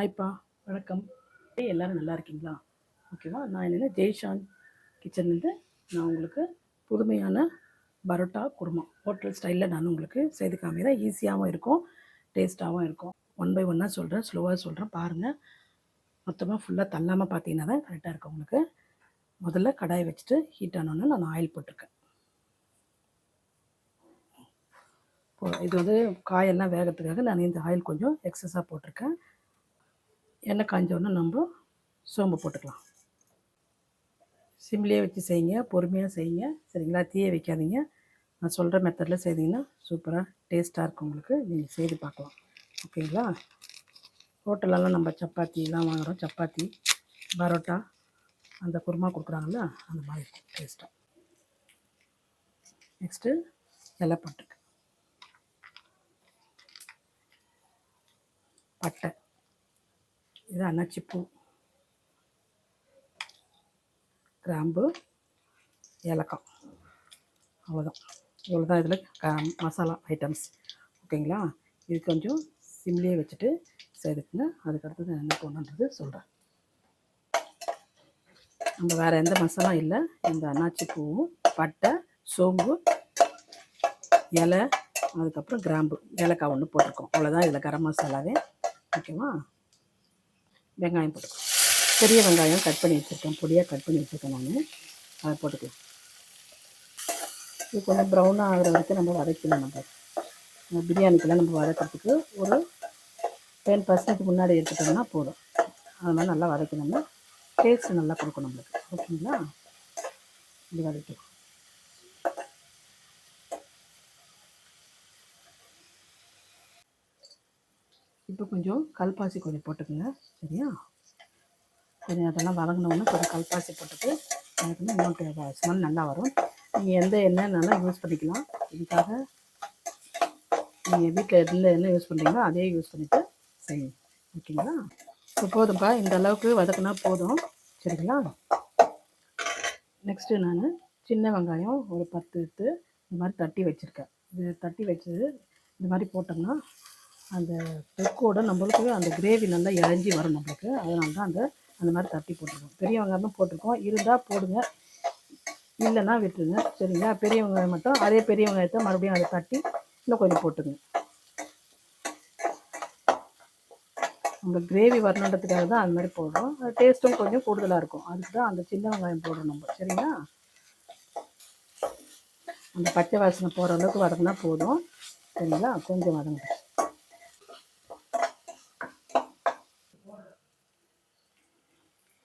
ஹாய்ப்பா, வணக்கம். எல்லோரும் நல்லா இருக்கீங்களா? ஓகேவா? நான் என்னென்னா ஜெய்ஷான் கிச்சன்லேருந்து நான் உங்களுக்கு புதுமையான பரோட்டா குருமா ஹோட்டல் ஸ்டைலில் நான் உங்களுக்கு செய்து காமிக்கிறேன். ஈஸியாகவும் இருக்கும், டேஸ்ட்டாகவும் இருக்கும். ஒன் பை ஒன்னாக சொல்கிறேன், ஸ்லோவாக சொல்கிறேன், பாருங்கள். மொத்தமாக ஃபுல்லாக தள்ளாமல் பார்த்தீங்கன்னா தான் கரெக்டாக இருக்கும் உங்களுக்கு. முதல்ல கடாயை வச்சுட்டு ஹீட் ஆனோன்னு நான் ஆயில் போட்டிருக்கேன். இது வந்து காயெல்லாம் வேகிறதுக்காக நான் இந்த ஆயில் கொஞ்சம் எக்ஸஸாக போட்டிருக்கேன். எண்ணெய் காஞ்சோடனே நம்ம சோம்பு போட்டுக்கலாம். சிம்லேயே வச்சு செய்யுங்க, பொறுமையாக செய்யுங்க, சரிங்களா? தீயை வைக்காதீங்க. நான் சொல்கிற மெத்தடில் செய்தீங்கன்னா சூப்பராக டேஸ்ட்டாக இருக்கும் உங்களுக்கு. நீங்கள் செய்து பார்க்கலாம், ஓகேங்களா? ஹோட்டலெல்லாம் நம்ம சப்பாத்திலாம் வாங்குகிறோம், சப்பாத்தி பரோட்டா அந்த குருமா கொடுக்குறாங்கல்ல, அந்த மாதிரி இருக்கும் டேஸ்ட்டாக. நெக்ஸ்ட்டு இலை போட்டுருக்கு, பட்டை, இது அன்னாச்சிப்பூ, கிராம்பு, ஏலக்காய், அவ்வளோதான். இவ்வளோ தான் இதில் மசாலா ஐட்டம்ஸ், ஓகேங்களா? இது கொஞ்சம் சிம்லேயே வச்சுட்டு செய்துக்குங்க. அதுக்கடுத்தது நான் என்ன பண்ணுன்றது சொல்கிறேன். நம்ம வேறு எந்த மசாலா இல்லை, இந்த அன்னாச்சிப்பூவும் பட்டை, சோம்பு, இலை, அதுக்கப்புறம் கிராம்பு, ஏலக்காய் ஒன்று போட்டிருக்கோம், அவ்வளோதான். இதில் கரம் மசாலாவே, ஓகேவா? வெங்காயம் போட்டுக்கோம், பெரிய வெங்காயம் கட் பண்ணி வச்சுருக்கேன், பொடியாக கட் பண்ணி வச்சுருக்கேன் நான், அதை போட்டுக்கலாம். இது கொஞ்சம் ப்ரௌனாக ஆகிற வரைக்கும் நம்ம வதக்கலாம். நம்ம பிரியாணிக்கெல்லாம் நம்ம வதக்கிறதுக்கு ஒரு 10% முன்னாடி எடுத்துட்டோம்னா போதும். அது மாதிரி நல்லா வதக்கணும்னா டேஸ்ட்டு நல்லா கொடுக்கும் நம்மளுக்கு, ஓகேங்களா? இது வதக்கலாம். இப்போ கொஞ்சம் கல்பாசி கொஞ்சம் போட்டுக்குங்க, சரியா? கொஞ்சம் அதெல்லாம் வதங்கினோன்னா கொஞ்சம் கல்பாசி போட்டுட்டு வதக்கணும். இன்னும் ஸ்மெல் நல்லா வரும். நீங்கள் எந்த எண்ணெய்னாலும் யூஸ் பண்ணிக்கலாம். இதுக்காக நீங்கள் வீட்டில் எந்த எண்ணெய் யூஸ் பண்ணுறீங்களோ அதே யூஸ் பண்ணிவிட்டு செய்யுங்க, ஓகேங்களா? இப்போ போதும்ப்பா, இந்த அளவுக்கு வதக்குனா போதும், சரிங்களா? நெக்ஸ்ட்டு நான் சின்ன வெங்காயம் ஒரு 10 எடுத்து இந்த மாதிரி தட்டி வச்சுருக்கேன். இது தட்டி வச்சது இந்த மாதிரி போட்டோம்னா அந்த தொக்கோட நம்மளுக்கு அந்த கிரேவி நல்லா இறஞ்சி வரும் நம்மளுக்கு. அதனால தான் அந்த மாதிரி தட்டி போட்டிருக்கோம். பெரிய வெங்காயம் தான் போட்டிருக்கோம், இருந்தால் போடுங்க, இல்லைன்னா விட்டுருங்க, சரிங்களா? பெரிய வெங்காயம் மட்டும் அதே பெரிய வெங்காயத்தை மறுபடியும் அதை தட்டி இன்னும் கொஞ்சம் போட்டுங்க. நம்ம கிரேவி வரணுன்றதுக்காக தான் அந்த மாதிரி போடுறோம். அது டேஸ்ட்டும் கொஞ்சம் கூடுதலாக இருக்கும், அதுக்கு தான் அந்த சின்ன வெங்காயம் போடுறோம் நம்ம, சரிங்களா? அந்த பச்சை வாசனை போகிற அளவுக்கு வதங்கினா போதும், சரிங்களா? கொஞ்சம் வதங்க.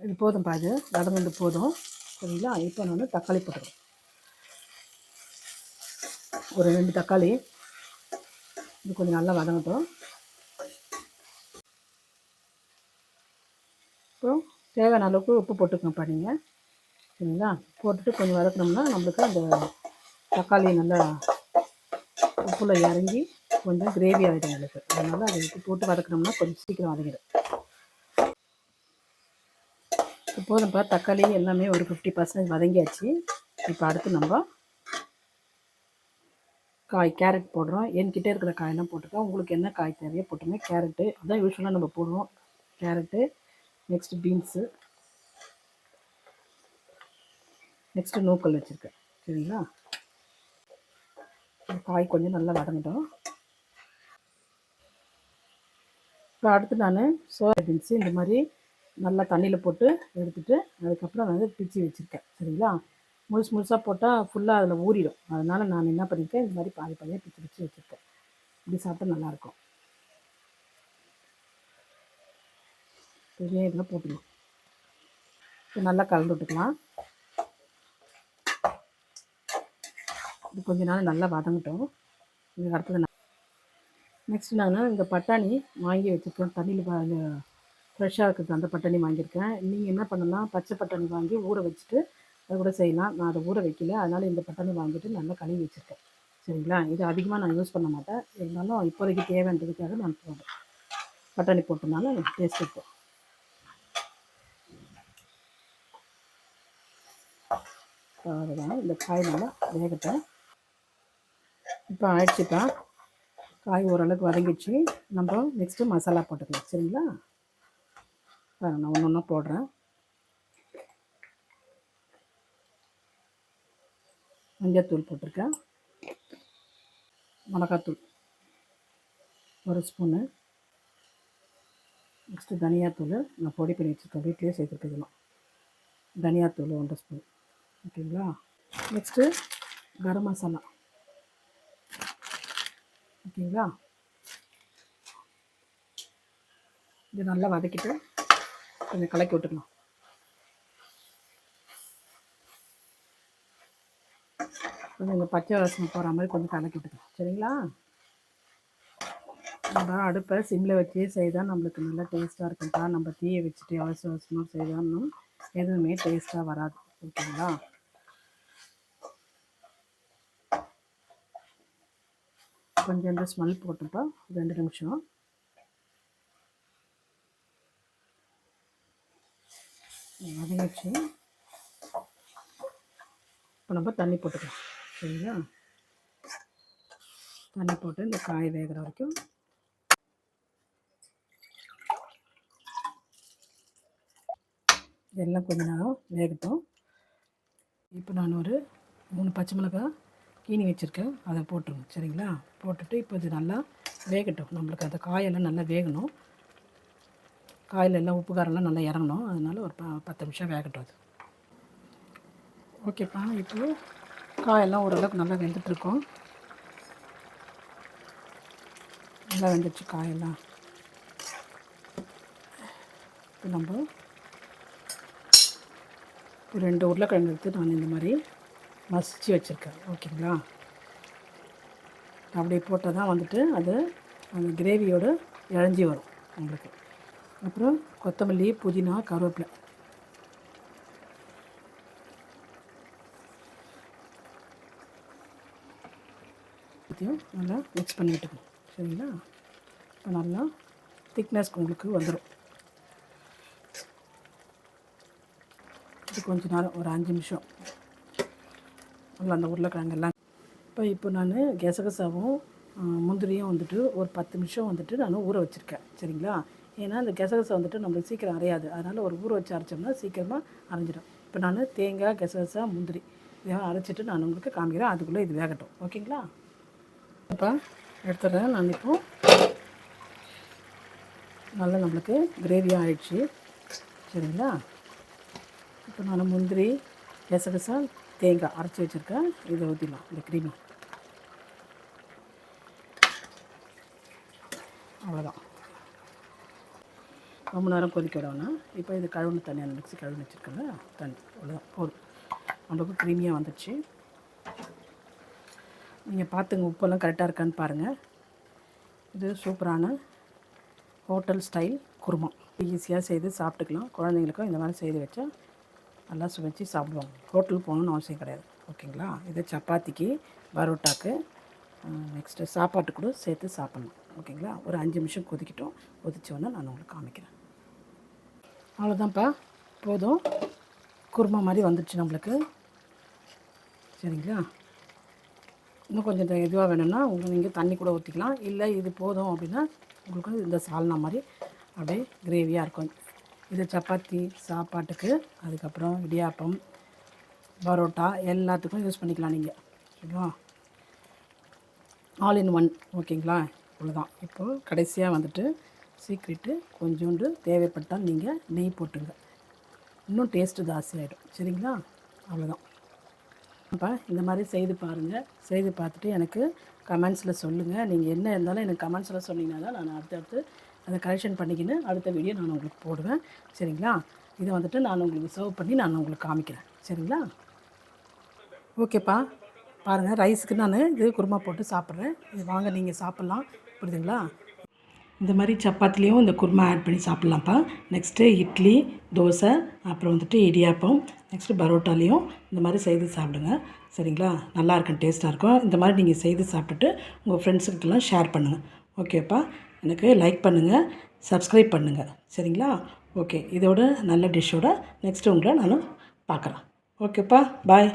இது போதும் பாது, வதங்கிட்டு போதும், சரிங்களா? இப்போ நான் தக்காளி போட்டுக்கிறேன், ஒரு 2 தக்காளி. இது கொஞ்சம் நல்லா வதங்கட்டும். அப்புறம் தேவையான அளவுக்கு உப்பு போட்டுக்கோங்கப்பா நீங்கள், சரிங்களா? போட்டுட்டு கொஞ்சம் வதக்கினோம்னா நம்மளுக்கு அந்த தக்காளி நல்லா உப்பில் இறங்கி கொஞ்சம் கிரேவி ஆகிடும் உங்களுக்கு. அதனால் அதை உப்பு போட்டு வதக்கினோம்னா கொஞ்சம் சீக்கிரம் வதங்கிடும். போதும்ப்பா, தக்காளி எல்லாமே ஒரு 50% வதங்கியாச்சு. இப்போ அடுத்து நம்ம கேரட் போடுறோம். என்கிட்ட இருக்கிற காயெல்லாம் போட்டுருக்கேன், உங்களுக்கு என்ன காய் தேவையோ போட்டுங்க. கேரட்டு அதுதான் யூஸ்வலாக நம்ம போடுவோம், கேரட்டு. நெக்ஸ்ட்டு பீன்ஸு, நெக்ஸ்ட்டு நூக்கல் வச்சுருக்கேன், சரிங்களா? காய் கொஞ்சம் நல்லா வதங்கட்டும். இப்போ அடுத்து நான் சோயா பீன்ஸு இந்த மாதிரி நல்லா தண்ணியில் போட்டு எடுத்துகிட்டு அதுக்கப்புறம் வந்து பிச்சு வச்சுருக்கேன், சரிங்களா? முழுசாக போட்டால் ஃபுல்லாக அதில் ஊறிடும். அதனால் நான் என்ன பண்ணியிருக்கேன், இந்த மாதிரி பாதி பாதியாக பிச்சு வச்சுருக்கேன். இப்படி சாப்பிட்டா நல்லாயிருக்கும். பெரிய இதில் போட்டுக்கலாம். இப்போ நல்லா கலந்து விட்டுக்கலாம். இது கொஞ்ச நாள் நல்லா வதங்கட்டும். இதுக்கு அடுத்தது நெக்ஸ்ட்டு நான் இந்த பட்டாணி வாங்கி வச்சுருக்கேன், தண்ணியில் ஃப்ரெஷ்ஷாக இருக்குது அந்த பட்டாணி வாங்கியிருக்கேன். நீங்கள் என்ன பண்ணலாம், பச்சை பட்டாணி வாங்கி ஊற வச்சுட்டு அது கூட செய்யலாம். நான் அதை ஊற வைக்கல, அதனால் இந்த பட்டாணி வாங்கிட்டு நல்லா கழுவி வச்சுருக்கேன், சரிங்களா? இது அதிகமாக நான் யூஸ் பண்ண மாட்டேன், இருந்தாலும் இப்போதைக்கு தேவைன்றதுக்காக நான் போடுறேன். பட்டாணி போட்டதுனால டேஸ்ட் இருக்கும். அதுதான் இந்த காய் நல்லா வேகட்டும். இப்போ ஆயிடுச்சுப்பா, காய் ஓரளவுக்கு வதங்கிடுச்சு. நம்ம நெக்ஸ்ட்டு மசாலா போட்டுக்கலாம், சரிங்களா? நான் ஒன்று ஒன்றா போடுறேன். மஞ்சள்தூள் போட்டிருக்கேன், மிளகாத்தூள் 1 ஸ்பூனு, நெக்ஸ்ட்டு தனியாத்தூள் நான் பொடி பண்ணி வச்சுருக்கேன், வீட்டிலே சேர்த்துருக்கேன். இதெல்லாம் தனியாத்தூள் 1 ஸ்பூன். ஓகேங்களா. நெக்ஸ்ட்டு கரம் மசாலா. ஓகேங்களா. இது நல்லா வதக்கிட்டு கொஞ்சம் கலக்கி விட்டுக்கலாம். கொஞ்சம் இந்த பச்சை வாசனை போகிற மாதிரி கொஞ்சம் கலக்கி விட்டுக்கலாம். சரிங்களா. நம்ம அடுப்பை சிம்மில் வச்சு செய்தால் நம்மளுக்கு நல்லா டேஸ்ட்டாக இருக்கும்ப்பா. நம்ம தீயை வச்சுட்டு அவசர அவசரமாக செய்தாலும் எதுவுமே டேஸ்ட்டாக வராது. ஓகேங்களா. கொஞ்சம் இந்த ஸ்மெல் போட்டுப்பா 2 நிமிஷம். வதங்கிடுச்சு. இப்போ நம்ம தண்ணி போட்டுக்கலாம். சரிங்களா. தண்ணி போட்டு இந்த காய் வேகிற வரைக்கும் இதெல்லாம் கொஞ்ச நேரம் வேகட்டும். இப்போ நான் ஒரு 3 பச்சை மிளகாய் கீனி வச்சுருக்கேன், அதை போட்டுருங்க. சரிங்களா. போட்டுட்டு இப்போ இது நல்லா வேகட்டும். நம்மளுக்கு அந்த காயெல்லாம் நல்லா வேகணும். காயில் எல்லாம் உப்பு காரெல்லாம் நல்லா இறங்கணும். அதனால் ஒரு 10 நிமிஷம் வேகட்டும் அது. ஓகேப்பா. இப்போ காயெல்லாம் ஓரளவுக்கு நல்லா வெந்துட்டுருக்கோம். நல்லா வெந்துடுச்சு காயெல்லாம். இப்போ நம்ம 2 உருளைக்கிழங்கு எடுத்து நான் இந்த மாதிரி மசிச்சு வச்சுருக்கேன். ஓகேங்களா. அப்படி போட்டால் தான் வந்துட்டு அது அந்த கிரேவியோடு இழஞ்சி வரும் உங்களுக்கு. அப்புறம் கொத்தமல்லி, புதினா, கருவேப்பிலை எல்லாத்தையும் நல்லா மிக்ஸ் பண்ணி விட்டுக்கணும். சரிங்களா. இப்போ நல்லா திக்னஸ் உங்களுக்கு வந்துடும். இது கொஞ்ச நேரம் ஒரு 5 நிமிஷம் நல்லா அந்த உருளைக்கிழங்கெல்லாம். இப்போ நான் கசகசாவும் முந்திரியும் வந்துட்டு ஒரு 10 நிமிஷம் வந்துட்டு நான் ஊற வச்சுருக்கேன். சரிங்களா. ஏன்னா அந்த கசகசா வந்துட்டு நம்மளுக்கு சீக்கிரம் அரையாது. அதனால் ஒரு ஊற வச்சு அரைச்சோம்னா சீக்கிரமாக அரைஞ்சிடும். இப்போ நான் தேங்காய், கசகசா, முந்திரி இதெல்லாம் அரைச்சிட்டு நான் உங்களுக்கு காமிக்கிறேன். அதுக்குள்ளே இது வேகட்டும். ஓகேங்களா. இப்போ எடுத்துடுறேன் நான். இப்போது நல்லா நம்மளுக்கு கிரேவியாக ஆயிடுச்சு. சரிங்களா. இப்போ நான் முந்திரி, கசகசா, தேங்காய் அரைச்சி வச்சுருக்கேன். இதை ஊற்றிடலாம் இந்த கிரேவி. அவ்வளோதான். ரொம்ப நேரம் கொதிக்க விடணும். இப்போ இது கழுவுன தண்ணி, அந்த மிக்ஸி கழுவி வச்சுருக்கேங்க தண்ணி, அவ்வளோதான் போதும். நம்மளுக்கு க்ரீமியாக வந்துடுச்சு. நீங்கள் பார்த்துங்க உப்பெல்லாம் கரெக்டாக இருக்கான்னு பாருங்கள். இது சூப்பரான ஹோட்டல் ஸ்டைல் குருமா. ஈஸியாக செய்து சாப்பிட்டுக்கலாம். குழந்தைங்களுக்கும் இந்த மாதிரி செய்து வச்சா நல்லா சுவைச்சு சாப்பிடுவாங்க. ஹோட்டலுக்கு போகணுன்னு அவசியம் கிடையாது. ஓகேங்களா. இது சப்பாத்திக்கு, பரோட்டாக்கு, நெக்ஸ்ட்டு சாப்பாட்டு கூட சேர்த்து சாப்பிட்ணும். ஓகேங்களா. ஒரு 5 நிமிஷம் கொதிக்கிட்டோம். கொதிச்சோன்னே நான் உங்களுக்கு காமிக்கிறேன். அவ்வளோதான்ப்பா, போதும். குருமா மாதிரி வந்துடுச்சு நம்மளுக்கு. சரிங்களா. இன்னும் கொஞ்சம் இதுவாக வேணும்னா நீங்கள் தண்ணி கூட ஊற்றிக்கலாம். இல்லை இது போதும் அப்படின்னா உங்களுக்கு இந்த சால்னா மாதிரி அப்படியே கிரேவியாக இருக்கும். இது சப்பாத்தி சாப்பாட்டுக்கு, அதுக்கப்புறம் இடியாப்பம், பரோட்டா எல்லாத்துக்கும் யூஸ் பண்ணிக்கலாம் நீங்கள். சரிங்களா. All in one. ஓகேங்களா. இவ்வளோதான். இப்போது கடைசியாக வந்துட்டு சீக்ரெட்டு கொஞ்சோண்டு தேவைப்பட்டால் நீங்கள் நெய் போட்டுங்க. இன்னும் டேஸ்ட்டு ஜாஸ்தியாகிடும். சரிங்களா. அவ்வளோதான். அப்போ இந்த மாதிரி செய்து பாருங்கள். செய்து பார்த்துட்டு எனக்கு கமெண்ட்ஸில் சொல்லுங்கள். நீங்கள் என்ன இருந்தாலும் எனக்கு கமெண்ட்ஸில் சொன்னீங்கன்னா தான் நான் அடுத்தடுத்து அதை கரெக்ஷன் பண்ணிக்கின்னு அடுத்த வீடியோ நான் உங்களுக்கு போடுவேன். சரிங்களா. இதை வந்துட்டு நான் உங்களுக்கு சர்வ் பண்ணி நான் உங்களுக்கு காமிக்கிறேன். சரிங்களா. ஓகேப்பா. பாருங்கள், ரைஸுக்கு நான் இது குருமா போட்டு சாப்பிட்றேன். இது வாங்க நீங்கள் சாப்பிட்லாம். புரியுதுங்களா. இந்த மாதிரி சப்பாத்திலையும் இந்த குருமா ஆட் பண்ணி சாப்பிட்லாம்ப்பா. நெக்ஸ்ட்டு இட்லி, தோசை, அப்புறம் வந்துட்டு இடியாப்பம், நெக்ஸ்ட்டு பரோட்டாலையும் இந்த மாதிரி செய்து சாப்பிடுங்க. சரிங்களா. நல்லாயிருக்கும், டேஸ்ட்டாக இருக்கும். இந்த மாதிரி நீங்கள் செய்து சாப்பிட்டுட்டு உங்கள் ஃப்ரெண்ட்ஸுக்கிட்டலாம் ஷேர் பண்ணுங்கள். ஓகேப்பா. எனக்கு லைக் பண்ணுங்கள், சப்ஸ்கிரைப் பண்ணுங்கள். சரிங்களா. ஓகே. இதோட நல்ல டிஷ்ஷோட நெக்ஸ்ட்டு உங்களை நான் பார்க்குறேன். ஓகேப்பா. பாய்.